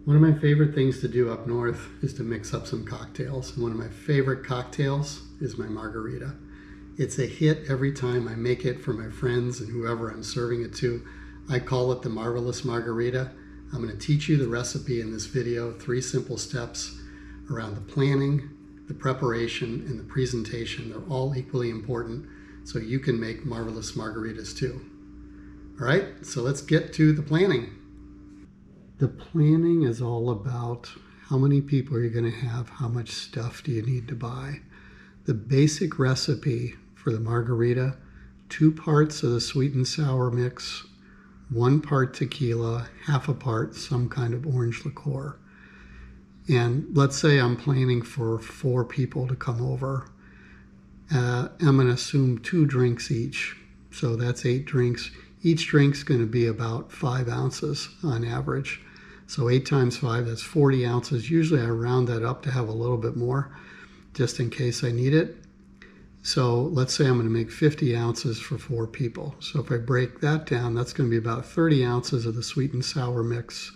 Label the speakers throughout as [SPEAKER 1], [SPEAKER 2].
[SPEAKER 1] One of my favorite things to do up north is to mix up some cocktails. And one of my favorite cocktails is my margarita. It's a hit every time I make it for my friends and whoever I'm serving it to. I call it the Marvelous Margarita. I'm going to teach you the recipe in this video, 3 simple steps around the planning, the preparation, and the presentation. They're all equally important, so you can make marvelous margaritas too. All right, so let's get to the planning. The planning is all about how many people are you going to have, how much stuff do you need to buy. The basic recipe for the margarita, 2 parts of the sweet and sour mix, 1 part tequila, half a part some kind of orange liqueur. And let's say I'm planning for 4 people to come over. I'm going to assume 2 drinks each. So that's 8 drinks. Each drink's going to be about 5 ounces on average. So 8 times 5, that's 40 ounces. Usually I round that up to have a little bit more, just in case I need it. So let's say I'm going to make 50 ounces for 4 people. So if I break that down, that's going to be about 30 ounces of the sweet and sour mix,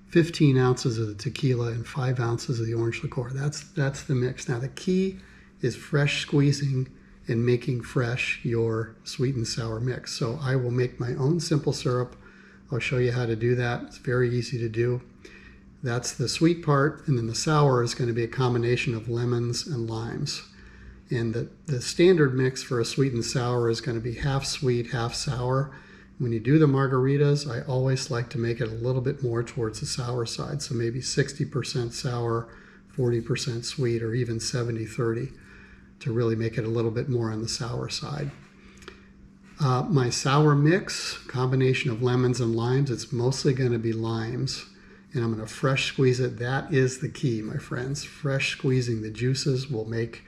[SPEAKER 1] 15 ounces of the tequila, and 5 ounces of the orange liqueur. That's the mix. Now the key is fresh squeezing and making fresh your sweet and sour mix. So I will make my own simple syrup. I'll show you how to do that. It's very easy to do. That's the sweet part, and then the sour is going to be a combination of lemons and limes. And the standard mix for a sweet and sour is going to be half sweet, half sour. When you do the margaritas, I always like to make it a little bit more towards the sour side. So maybe 60% sour, 40% sweet, or even 70-30 to really make it a little bit more on the sour side. My sour mix, combination of lemons and limes, it's mostly going to be limes. And I'm going to fresh squeeze it. That is the key, my friends. Fresh squeezing the juices will make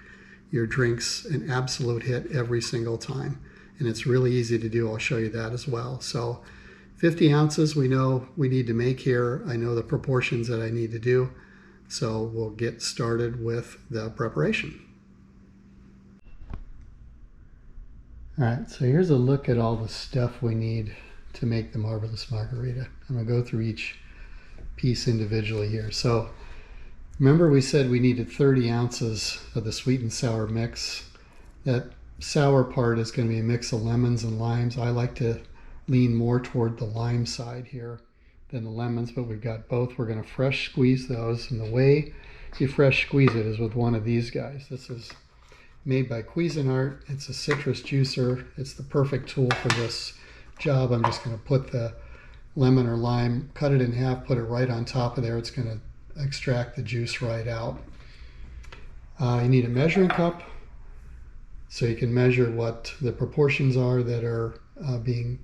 [SPEAKER 1] your drinks an absolute hit every single time. And it's really easy to do. I'll show you that as well. So 50 ounces we know we need to make here. I know the proportions that I need to do. So we'll get started with the preparation. All right, so here's a look at all the stuff we need to make the Marvelous Margarita. I'm going to go through each piece individually here. So remember we said we needed 30 ounces of the sweet and sour mix. That sour part is going to be a mix of lemons and limes. I like to lean more toward the lime side here than the lemons, but we've got both. We're going to fresh squeeze those, and the way you fresh squeeze it is with one of these guys. This is made by Cuisinart. It's a citrus juicer. It's the perfect tool for this job. I'm just going to put the lemon or lime, cut it in half, put it right on top of there. It's going to extract the juice right out. You need a measuring cup so you can measure what the proportions are that are being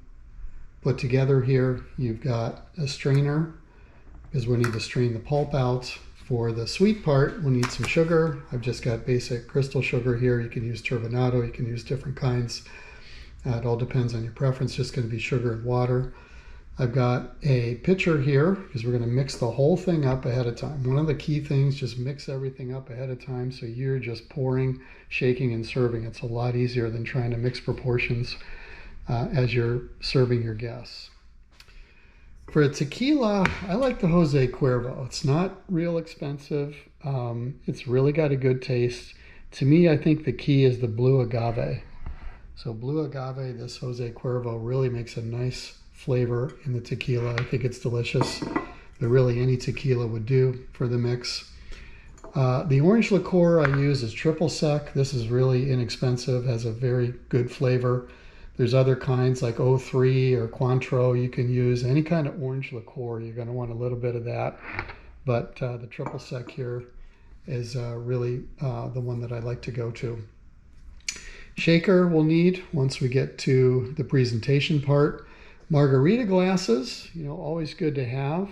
[SPEAKER 1] put together here. You've got a strainer because we need to strain the pulp out. For the sweet part, we need some sugar. I've just got basic crystal sugar here. You can use turbinado, you can use different kinds. It all depends on your preference. Just going to be sugar and water. I've got a pitcher here because we're going to mix the whole thing up ahead of time. One of the key things, just mix everything up ahead of time so you're just pouring, shaking, and serving. It's a lot easier than trying to mix proportions as you're serving your guests. For a tequila, I like the Jose Cuervo. It's not real expensive. It's really got a good taste. To me, I think the key is the blue agave. So blue agave, this Jose Cuervo, really makes a nice flavor in the tequila. I think it's delicious, but really any tequila would do for the mix. The orange liqueur I use is triple sec. This is really inexpensive, has a very good flavor. There's other kinds like 03 or Cointreau. You can use any kind of orange liqueur. You're going to want a little bit of that. But the triple sec here is really the one that I like to go to. Shaker we'll need once we get to the presentation part. Margarita glasses, always good to have.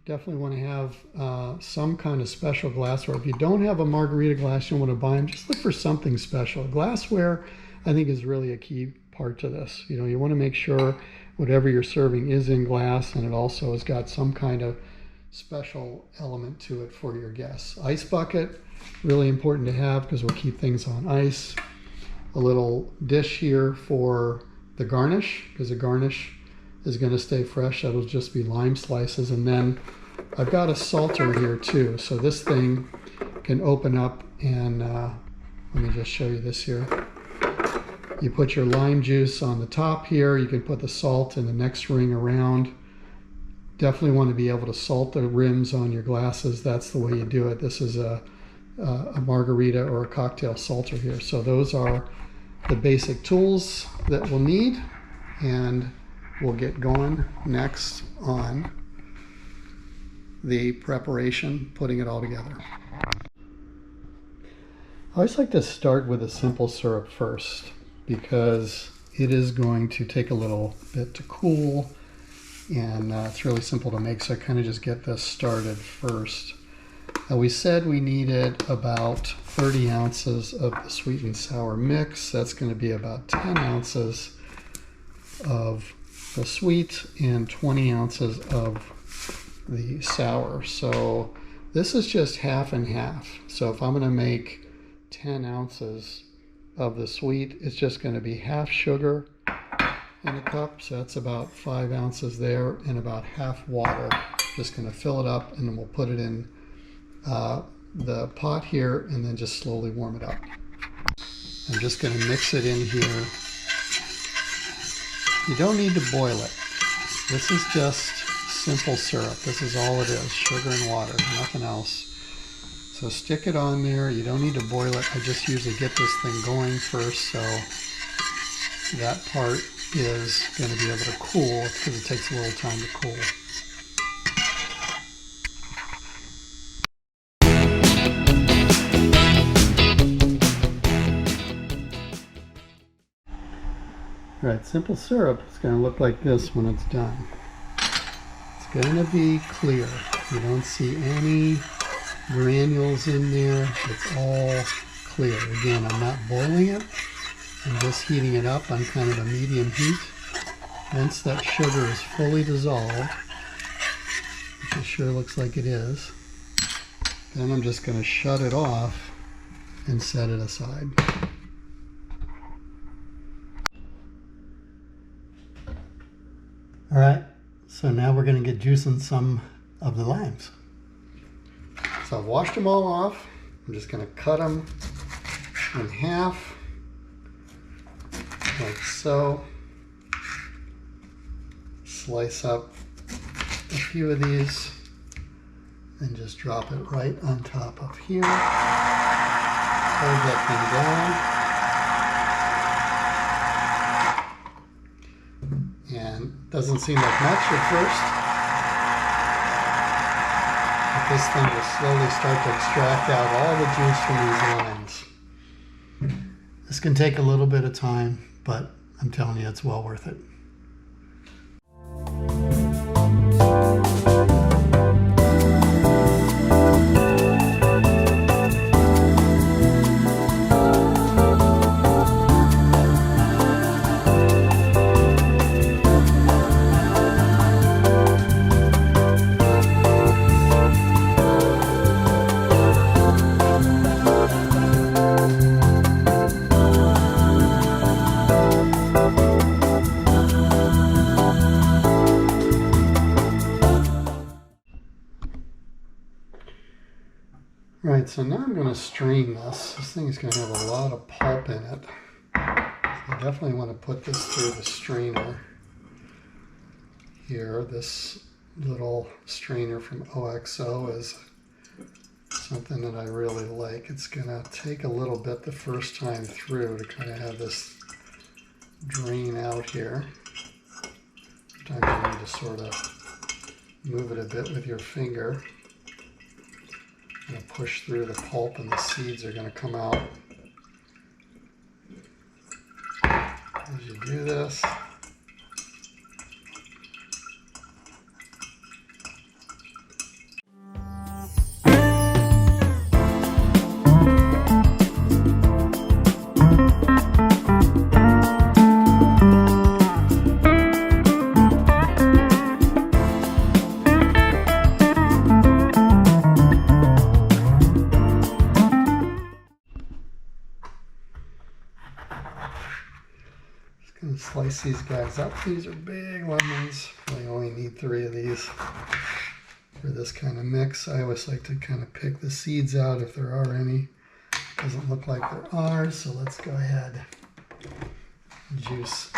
[SPEAKER 1] Definitely want to have some kind of special glassware. If you don't have a margarita glass, you want to buy them, just look for something special. Glassware, I think, is really a key part to this. You want to make sure whatever you're serving is in glass, and it also has got some kind of special element to it for your guests. Ice bucket, really important to have because we'll keep things on ice. A little dish here for the garnish, because the garnish is going to stay fresh. That'll just be lime slices. And then I've got a salter here too, so this thing can open up and let me just show you this here. You put your lime juice on the top here. You can put the salt in the next ring around. Definitely want to be able to salt the rims on your glasses. That's the way you do it. This is a margarita or a cocktail salter here. So those are the basic tools that we'll need, and we'll get going next on the preparation, putting it all together. I always like to start with a simple syrup first because it is going to take a little bit to cool, and it's really simple to make, so I kind of just get this started first. We said we needed about 30 ounces of the sweet and sour mix. That's going to be about 10 ounces of the sweet and 20 ounces of the sour. So this is just half and half. So if I'm going to make 10 ounces of the sweet, it's just going to be half sugar in a cup. So that's about 5 ounces there, and about half water. Just going to fill it up, and then we'll put it in the pot here and then just slowly warm it up. I'm just going to mix it in here. You don't need to boil it. This is just simple syrup. This is all it is, sugar and water, nothing else. So stick it on there. You don't need to boil it. I just usually get this thing going first, so that part is going to be able to cool because it takes a little time to cool. All right, simple syrup is going to look like this when it's done. It's going to be clear. You don't see any granules in there. It's all clear. Again, I'm not boiling it. I'm just heating it up on kind of a medium heat. Once that sugar is fully dissolved, which it sure looks like it is, then I'm just going to shut it off and set it aside. All right, so now we're going to get juicing some of the limes. So I've washed them all off. I'm just going to cut them in half, like so. Slice up a few of these and just drop it right on top of here. Hold that thing down. And doesn't seem like much at first, but this thing will slowly start to extract out all the juice from these limes. This can take a little bit of time, but I'm telling you, it's well worth it. Right, so now I'm going to strain this. This thing is going to have a lot of pulp in it. So I definitely want to put this through the strainer here. This little strainer from OXO is something that I really like. It's going to take a little bit the first time through to kind of have this drain out here. Sometimes you need to sort of move it a bit with your finger. Going to push through the pulp, and the seeds are going to come out as you do this. And slice these guys up. These are big lemons. I only need 3 of these. for this kind of mix. I always like to kind of pick the seeds out if there are any. Doesn't look like there are, so let's go ahead and juice.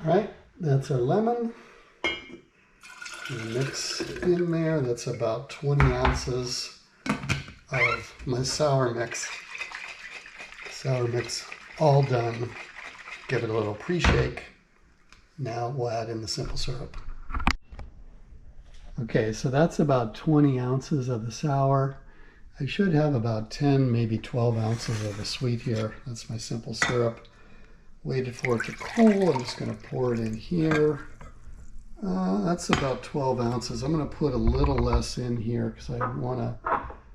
[SPEAKER 1] All right, that's our lemon. Mix in there. That's about 20 ounces of my sour mix. Sour mix all done. Give it a little pre-shake. Now we'll add in the simple syrup. Okay, so that's about 20 ounces of the sour. I should have about 10, maybe 12 ounces of the sweet here. That's my simple syrup. Waited for it to cool. I'm just going to pour it in here. That's about 12 ounces. I'm going to put a little less in here because I want to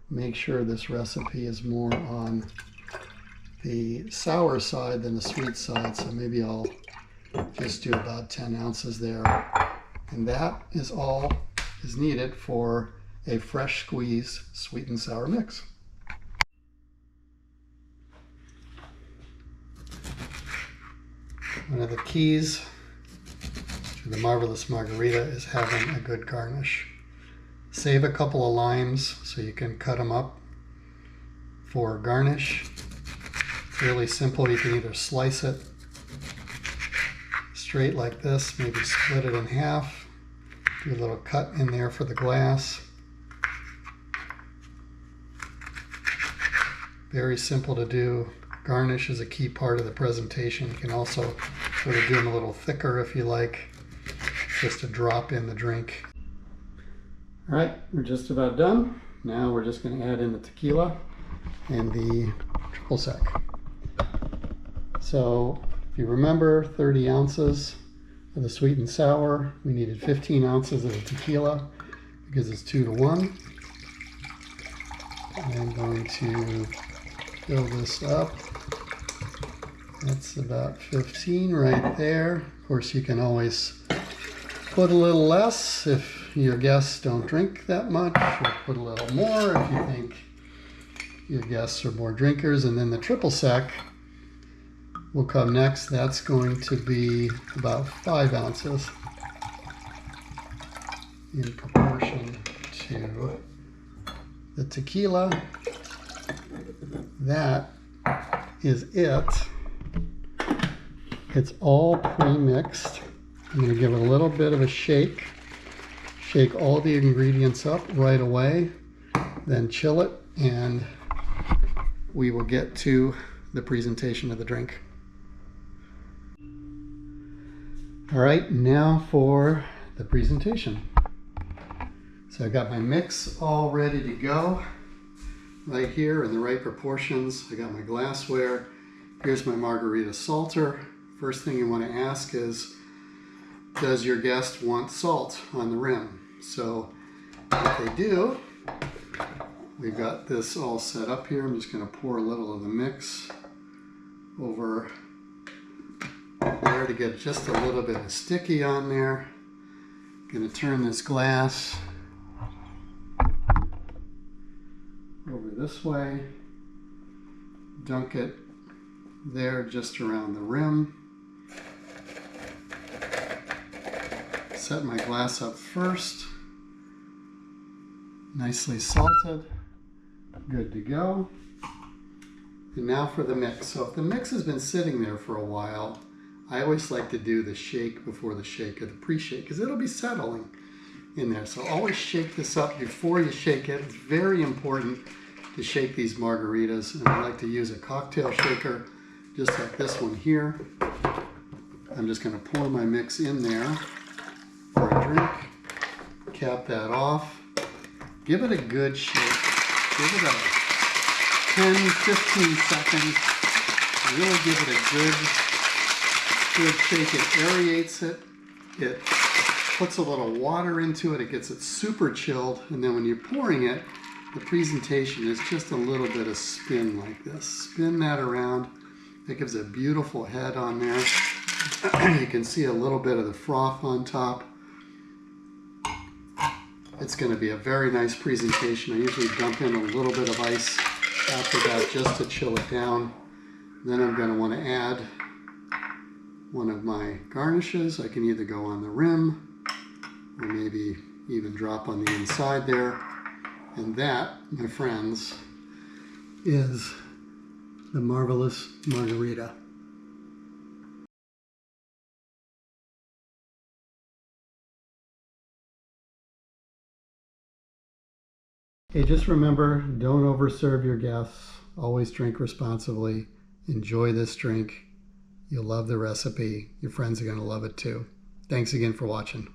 [SPEAKER 1] make sure this recipe is more on the sour side than the sweet side. So maybe I'll just do about 10 ounces there. And that is all is needed for a fresh squeezed sweet and sour mix. One of the keys to the marvelous margarita is having a good garnish. Save a couple of limes so you can cut them up for garnish. It's really simple. You can either slice it straight like this, maybe split it in half, do a little cut in there for the glass. Very simple to do. Garnish is a key part of the presentation. You can also sort of do them a little thicker if you like, just to drop in the drink. All right, we're just about done. Now we're just going to add in the tequila and the triple sec. So if you remember, 30 ounces of the sweet and sour. We needed 15 ounces of the tequila because it's 2 to 1. I'm going to fill this up. That's about 15 right there. Of course, you can always put a little less if your guests don't drink that much, or put a little more if you think your guests are more drinkers. And then the triple sec will come next. That's going to be about 5 ounces in proportion to the tequila. That is it. It's all pre-mixed. I'm going to give it a little bit of a shake. Shake all the ingredients up right away, then chill it, and we will get to the presentation of the drink. All right, now for the presentation. So I got my mix all ready to go right here in the right proportions. I got my glassware. Here's my margarita salter. First thing you want to ask is, does your guest want salt on the rim? So if they do, we've got this all set up here. I'm just going to pour a little of the mix over there to get just a little bit of sticky on there. Going to turn this glass over this way, dunk it there just around the rim. Set my glass up first, nicely salted, good to go. And now for the mix. So if the mix has been sitting there for a while, I always like to do the shake before the shake, or the pre-shake, because it'll be settling in there. So always shake this up before you shake it. It's very important to shake these margaritas, and I like to use a cocktail shaker just like this one here. I'm just going to pour my mix in there for a drink, cap that off, give it a good shake, give it a 10-15 seconds, really give it a good shake. It aerates it, it puts a little water into it, it gets it super chilled, and then when you're pouring it, the presentation is just a little bit of spin like this. Spin that around. It gives a beautiful head on there. You can see a little bit of the froth on top. It's going to be a very nice presentation. I usually dump in a little bit of ice after that just to chill it down. Then I'm going to want to add one of my garnishes. I can either go on the rim or maybe even drop on the inside there. And that, my friends, is the marvelous margarita. Hey, just remember, don't overserve your guests. Always drink responsibly. Enjoy this drink. You'll love the recipe. Your friends are going to love it too. Thanks again for watching.